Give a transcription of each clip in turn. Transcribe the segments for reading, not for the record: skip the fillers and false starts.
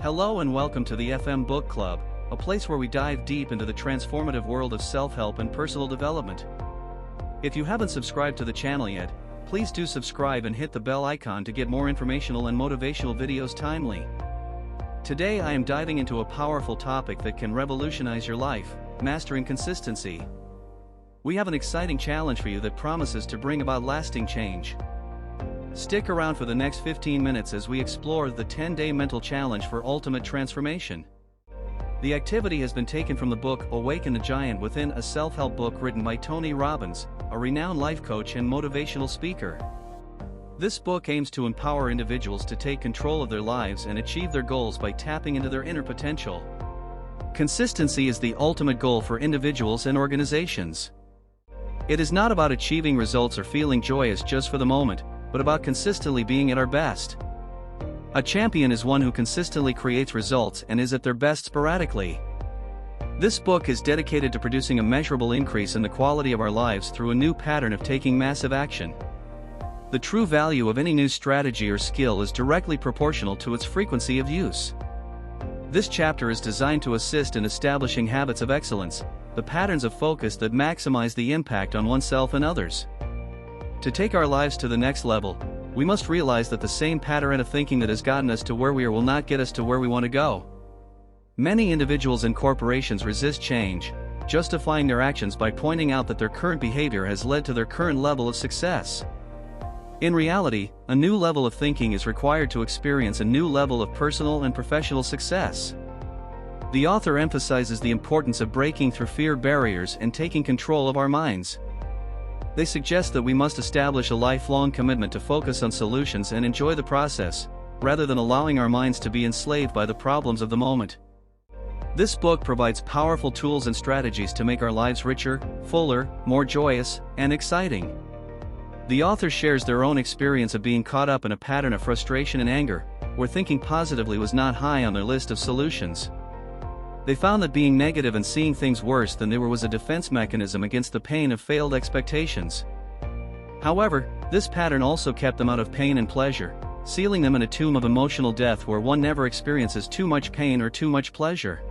Hello and welcome to the FM Book Club, a place where we dive deep into the transformative world of self-help and personal development. If you haven't subscribed to the channel yet, please do subscribe and hit the bell icon to get more informational and motivational videos timely. Today I am diving into a powerful topic that can revolutionize your life: mastering consistency. We have an exciting challenge for you that promises to bring about lasting change. Stick around for the next 15 minutes as we explore the 10-day mental challenge for ultimate transformation. The activity has been taken from the book Awaken the Giant Within, a self-help book written by Tony Robbins, a renowned life coach and motivational speaker. This book aims to empower individuals to take control of their lives and achieve their goals by tapping into their inner potential. Consistency is the ultimate goal for individuals and organizations. It is not about achieving results or feeling joyous just for the moment, but about consistently being at our best. A champion is one who consistently creates results and is at their best sporadically. This book is dedicated to producing a measurable increase in the quality of our lives through a new pattern of taking massive action. The true value of any new strategy or skill is directly proportional to its frequency of use. This chapter is designed to assist in establishing habits of excellence, the patterns of focus that maximize the impact on oneself and others. To take our lives to the next level, we must realize that the same pattern of thinking that has gotten us to where we are will not get us to where we want to go. Many individuals and corporations resist change, justifying their actions by pointing out that their current behavior has led to their current level of success. In reality, a new level of thinking is required to experience a new level of personal and professional success. The author emphasizes the importance of breaking through fear barriers and taking control of our minds. They suggest that we must establish a lifelong commitment to focus on solutions and enjoy the process, rather than allowing our minds to be enslaved by the problems of the moment. This book provides powerful tools and strategies to make our lives richer, fuller, more joyous, and exciting. The author shares their own experience of being caught up in a pattern of frustration and anger, where thinking positively was not high on their list of solutions. They found that being negative and seeing things worse than they were was a defense mechanism against the pain of failed expectations. However, this pattern also kept them out of pain and pleasure, sealing them in a tomb of emotional death where one never experiences too much pain or too much pleasure.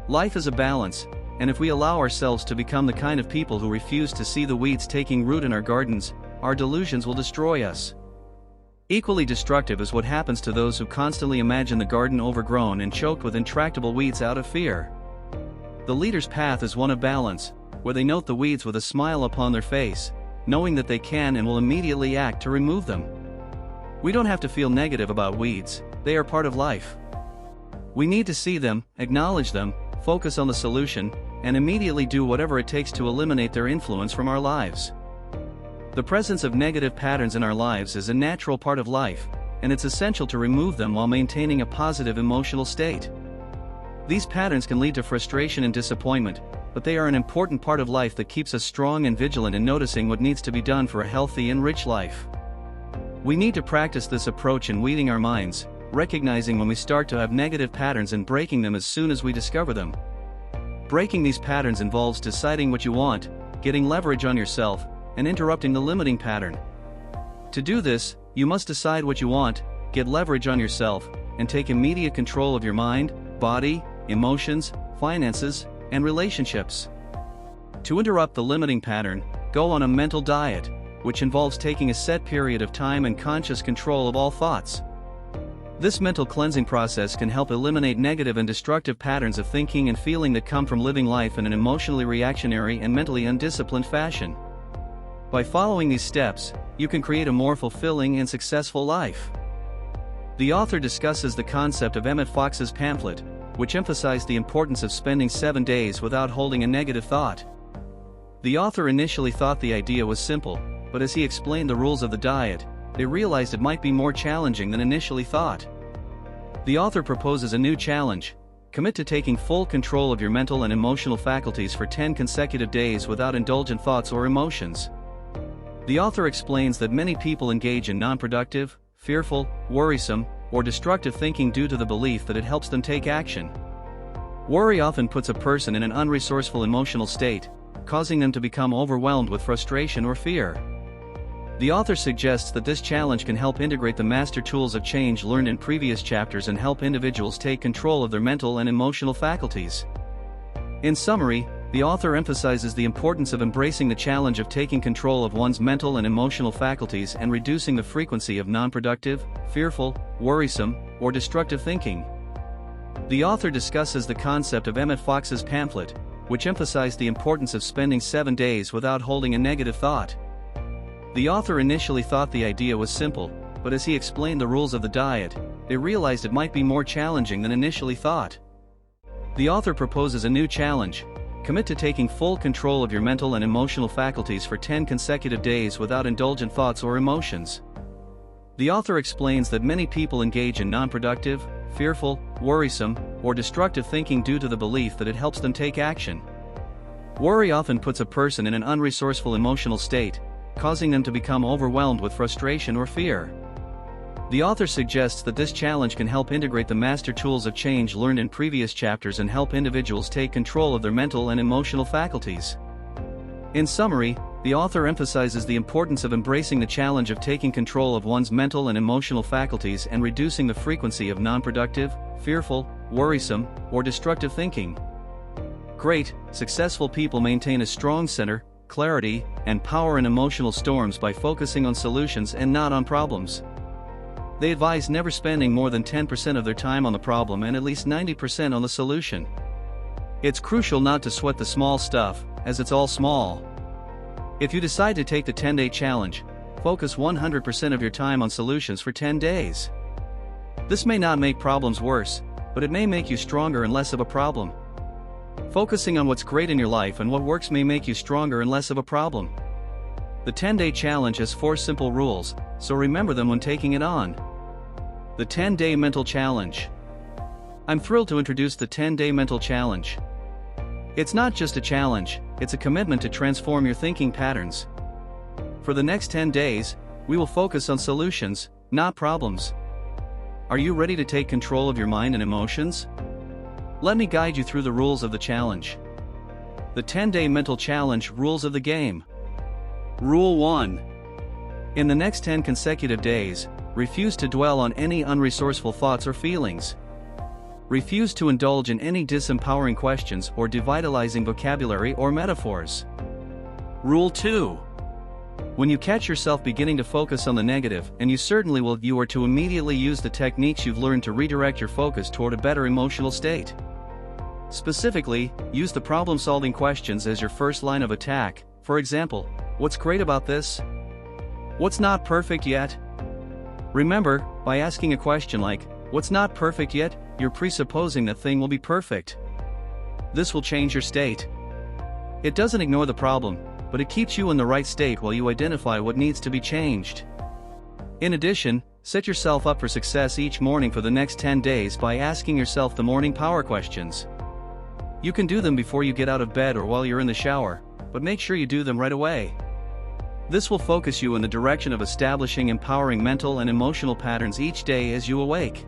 Life is a balance, and if we allow ourselves to become the kind of people who refuse to see the weeds taking root in our gardens, our delusions will destroy us. Equally destructive is what happens to those who constantly imagine the garden overgrown and choked with intractable weeds out of fear. The leader's path is one of balance, where they note the weeds with a smile upon their face, knowing that they can and will immediately act to remove them. We don't have to feel negative about weeds, they are part of life. We need to see them, acknowledge them, focus on the solution, and immediately do whatever it takes to eliminate their influence from our lives. The presence of negative patterns in our lives is a natural part of life, and it's essential to remove them while maintaining a positive emotional state. These patterns can lead to frustration and disappointment, but they are an important part of life that keeps us strong and vigilant in noticing what needs to be done for a healthy and rich life. We need to practice this approach in weeding our minds, recognizing when we start to have negative patterns and breaking them as soon as we discover them. Breaking these patterns involves deciding what you want, getting leverage on yourself, and interrupting the limiting pattern. To do this, you must decide what you want, get leverage on yourself, and take immediate control of your mind, body, emotions, finances, and relationships. To interrupt the limiting pattern, go on a mental diet, which involves taking a set period of time and conscious control of all thoughts. This mental cleansing process can help eliminate negative and destructive patterns of thinking and feeling that come from living life in an emotionally reactionary and mentally undisciplined fashion. By following these steps, you can create a more fulfilling and successful life. The author discusses the concept of Emmett Fox's pamphlet, which emphasized the importance of spending 7 days without holding a negative thought. The author initially thought the idea was simple, but as he explained the rules of the diet, they realized it might be more challenging than initially thought. The author proposes a new challenge: commit to taking full control of your mental and emotional faculties for 10 consecutive days without indulgent thoughts or emotions. The author explains that many people engage in non-productive, fearful, worrisome, or destructive thinking due to the belief that it helps them take action. Worry often puts a person in an unresourceful emotional state, causing them to become overwhelmed with frustration or fear. The author suggests that this challenge can help integrate the master tools of change learned in previous chapters and help individuals take control of their mental and emotional faculties. In summary, the author emphasizes the importance of embracing the challenge of taking control of one's mental and emotional faculties and reducing the frequency of non-productive, fearful, worrisome, or destructive thinking. The author discusses the concept of Emmett Fox's pamphlet, which emphasized the importance of spending 7 days without holding a negative thought. The author initially thought the idea was simple, but as he explained the rules of the diet, they realized it might be more challenging than initially thought. The author proposes a new challenge: commit to taking full control of your mental and emotional faculties for 10 consecutive days without indulgent thoughts or emotions. The author explains that many people engage in non-productive, fearful, worrisome, or destructive thinking due to the belief that it helps them take action. Worry often puts a person in an unresourceful emotional state, causing them to become overwhelmed with frustration or fear. The author suggests that this challenge can help integrate the master tools of change learned in previous chapters and help individuals take control of their mental and emotional faculties. In summary, the author emphasizes the importance of embracing the challenge of taking control of one's mental and emotional faculties and reducing the frequency of non-productive, fearful, worrisome, or destructive thinking. Great, successful people maintain a strong center, clarity, and power in emotional storms by focusing on solutions and not on problems. They advise never spending more than 10% of their time on the problem and at least 90% on the solution. It's crucial not to sweat the small stuff, as it's all small. If you decide to take the 10-day challenge, focus 100% of your time on solutions for 10 days. This may not make problems worse, but it may make you stronger and less of a problem. Focusing on what's great in your life and what works may make you stronger and less of a problem. The 10-day challenge has 4 simple rules, so remember them when taking it on. The 10-day mental challenge. I'm thrilled to introduce the 10-day mental challenge. It's not just a challenge, it's a commitment to transform your thinking patterns. For the next 10 days, we will focus on solutions, not problems. Are you ready to take control of your mind and emotions? Let me guide you through the rules of the challenge. The 10-day mental challenge rules of the game. Rule 1. In the next 10 consecutive days, refuse to dwell on any unresourceful thoughts or feelings. Refuse to indulge in any disempowering questions or devitalizing vocabulary or metaphors. Rule 2. When you catch yourself beginning to focus on the negative, and you certainly will, you are to immediately use the techniques you've learned to redirect your focus toward a better emotional state. Specifically, use the problem-solving questions as your first line of attack. For example, what's great about this? What's not perfect yet? Remember, by asking a question like, what's not perfect yet, you're presupposing that thing will be perfect. This will change your state. It doesn't ignore the problem, but it keeps you in the right state while you identify what needs to be changed. In addition, set yourself up for success each morning for the next 10 days by asking yourself the morning power questions. You can do them before you get out of bed or while you're in the shower, but make sure you do them right away. This will focus you in the direction of establishing empowering mental and emotional patterns each day as you awake.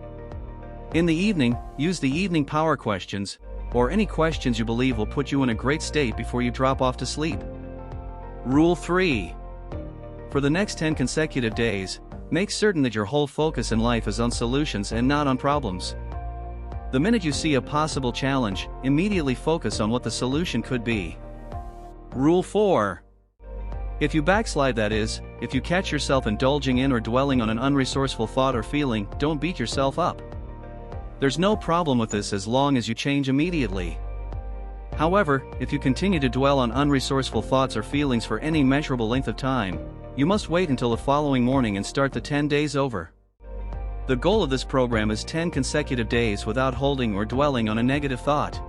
In the evening, use the evening power questions, or any questions you believe will put you in a great state before you drop off to sleep. Rule 3. For the next 10 consecutive days, make certain that your whole focus in life is on solutions and not on problems. The minute you see a possible challenge, immediately focus on what the solution could be. Rule 4. If you backslide, that is, if you catch yourself indulging in or dwelling on an unresourceful thought or feeling, don't beat yourself up. There's no problem with this as long as you change immediately. However, if you continue to dwell on unresourceful thoughts or feelings for any measurable length of time, you must wait until the following morning and start the 10 days over. The goal of this program is 10 consecutive days without holding or dwelling on a negative thought.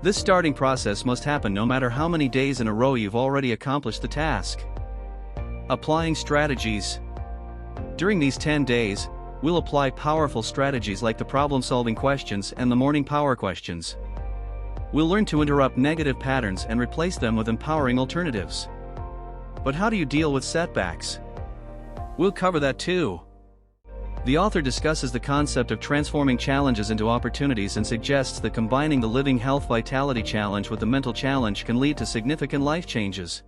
This starting process must happen no matter how many days in a row you've already accomplished the task. Applying strategies. During these 10 days, we'll apply powerful strategies like the problem-solving questions and the morning power questions. We'll learn to interrupt negative patterns and replace them with empowering alternatives. But how do you deal with setbacks? We'll cover that too. The author discusses the concept of transforming challenges into opportunities and suggests that combining the Living Health Vitality Challenge with the Mental Challenge can lead to significant life changes.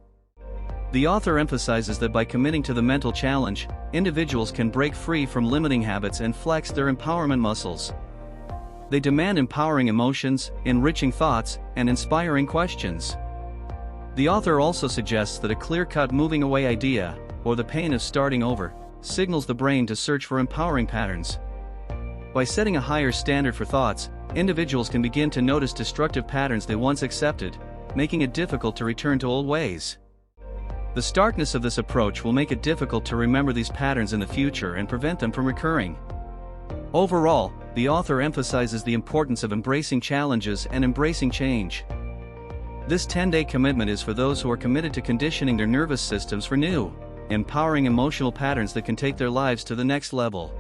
The author emphasizes that by committing to the mental challenge, individuals can break free from limiting habits and flex their empowerment muscles. They demand empowering emotions, enriching thoughts, and inspiring questions. The author also suggests that a clear-cut moving away idea, or the pain of starting over, signals the brain to search for empowering patterns. By setting a higher standard for thoughts, individuals can begin to notice destructive patterns they once accepted, making it difficult to return to old ways. The starkness of this approach will make it difficult to remember these patterns in the future and prevent them from recurring. Overall, the author emphasizes the importance of embracing challenges and embracing change. This 10-day commitment is for those who are committed to conditioning their nervous systems for new, empowering emotional patterns that can take their lives to the next level.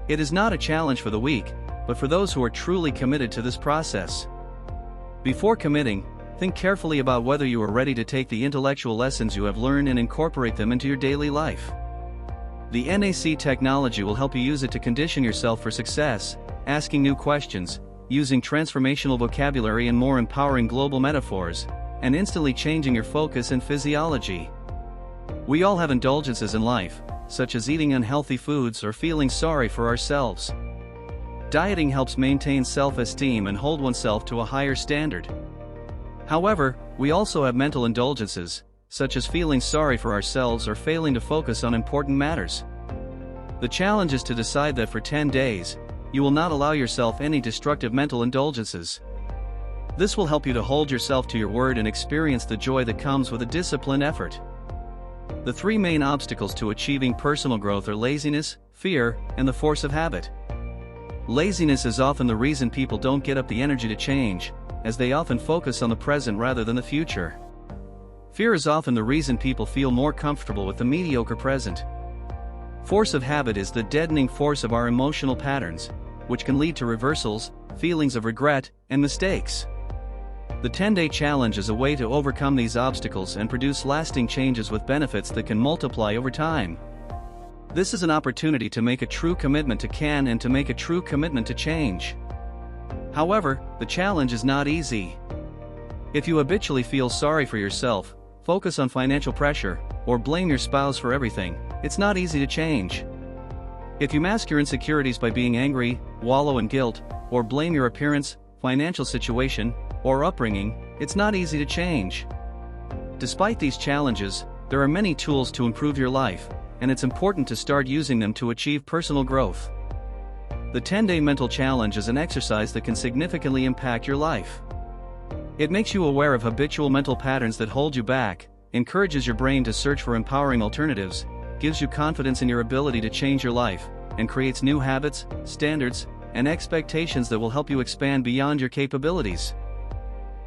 It is not a challenge for the weak, but for those who are truly committed to this process. Before committing, think carefully about whether you are ready to take the intellectual lessons you have learned and incorporate them into your daily life. The NAC technology will help you use it to condition yourself for success, asking new questions, using transformational vocabulary and more empowering global metaphors, and instantly changing your focus and physiology. We all have indulgences in life, such as eating unhealthy foods or feeling sorry for ourselves. Dieting helps maintain self-esteem and hold oneself to a higher standard. However, we also have mental indulgences, such as feeling sorry for ourselves or failing to focus on important matters. The challenge is to decide that for 10 days, you will not allow yourself any destructive mental indulgences. This will help you to hold yourself to your word and experience the joy that comes with a disciplined effort. The three main obstacles to achieving personal growth are laziness, fear, and the force of habit. Laziness is often the reason people don't get up the energy to change, as they often focus on the present rather than the future. Fear is often the reason people feel more comfortable with the mediocre present. Force of habit is the deadening force of our emotional patterns, which can lead to reversals, feelings of regret, and mistakes. The 10-day challenge is a way to overcome these obstacles and produce lasting changes with benefits that can multiply over time. This is an opportunity to make a true commitment to can and to make a true commitment to change. However, the challenge is not easy. If you habitually feel sorry for yourself, focus on financial pressure, or blame your spouse for everything, it's not easy to change. If you mask your insecurities by being angry, wallow in guilt, or blame your appearance, financial situation, or upbringing, it's not easy to change. Despite these challenges, there are many tools to improve your life, and it's important to start using them to achieve personal growth. The 10-day mental challenge is an exercise that can significantly impact your life. It makes you aware of habitual mental patterns that hold you back, encourages your brain to search for empowering alternatives, gives you confidence in your ability to change your life, and creates new habits, standards, and expectations that will help you expand beyond your capabilities.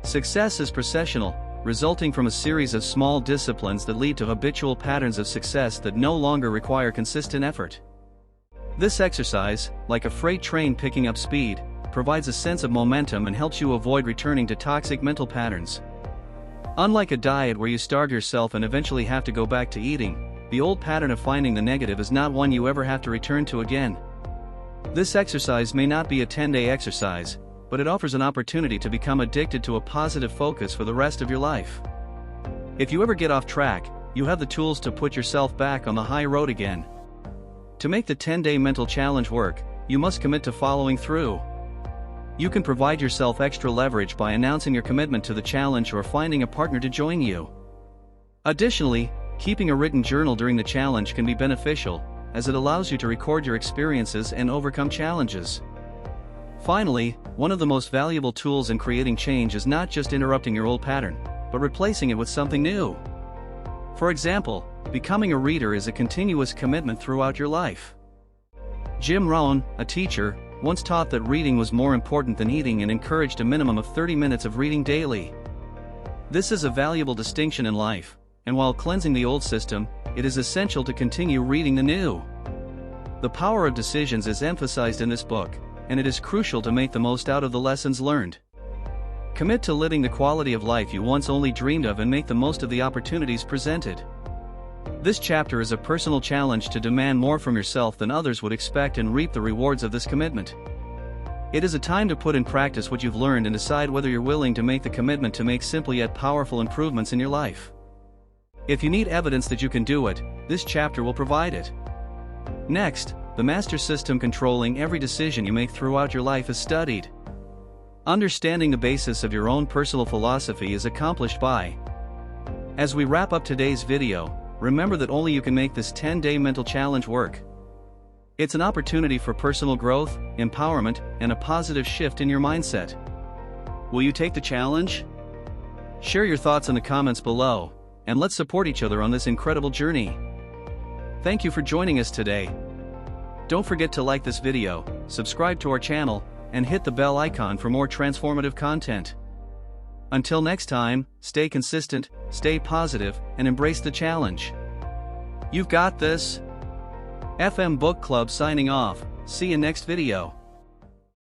Success is processional, resulting from a series of small disciplines that lead to habitual patterns of success that no longer require consistent effort. This exercise, like a freight train picking up speed, provides a sense of momentum and helps you avoid returning to toxic mental patterns. Unlike a diet where you starve yourself and eventually have to go back to eating, the old pattern of finding the negative is not one you ever have to return to again. This exercise may not be a 10-day exercise, but it offers an opportunity to become addicted to a positive focus for the rest of your life. If you ever get off track, you have the tools to put yourself back on the high road again. To make the 10-day mental challenge work, you must commit to following through. You can provide yourself extra leverage by announcing your commitment to the challenge or finding a partner to join you. Additionally, keeping a written journal during the challenge can be beneficial, as it allows you to record your experiences and overcome challenges. Finally, one of the most valuable tools in creating change is not just interrupting your old pattern, but replacing it with something new. For example, becoming a reader is a continuous commitment throughout your life. Jim Rohn, a teacher, once taught that reading was more important than eating and encouraged a minimum of 30 minutes of reading daily. This is a valuable distinction in life, and while cleansing the old system, it is essential to continue reading the new. The power of decisions is emphasized in this book, and it is crucial to make the most out of the lessons learned. Commit to living the quality of life you once only dreamed of and make the most of the opportunities presented. This chapter is a personal challenge to demand more from yourself than others would expect and reap the rewards of this commitment. It is a time to put in practice what you've learned and decide whether you're willing to make the commitment to make simple yet powerful improvements in your life. If you need evidence that you can do it, this chapter will provide it. Next, the master system controlling every decision you make throughout your life is studied. Understanding the basis of your own personal philosophy is accomplished by. As we wrap up today's video, remember that only you can make this 10-day mental challenge work. It's an opportunity for personal growth, empowerment, and a positive shift in your mindset. Will you take the challenge? Share your thoughts in the comments below, and let's support each other on this incredible journey. Thank you for joining us today. Don't forget to like this video, subscribe to our channel, and hit the bell icon for more transformative content. Until next time, stay consistent, stay positive, and embrace the challenge. You've got this. FM Book Club signing off. See you next video.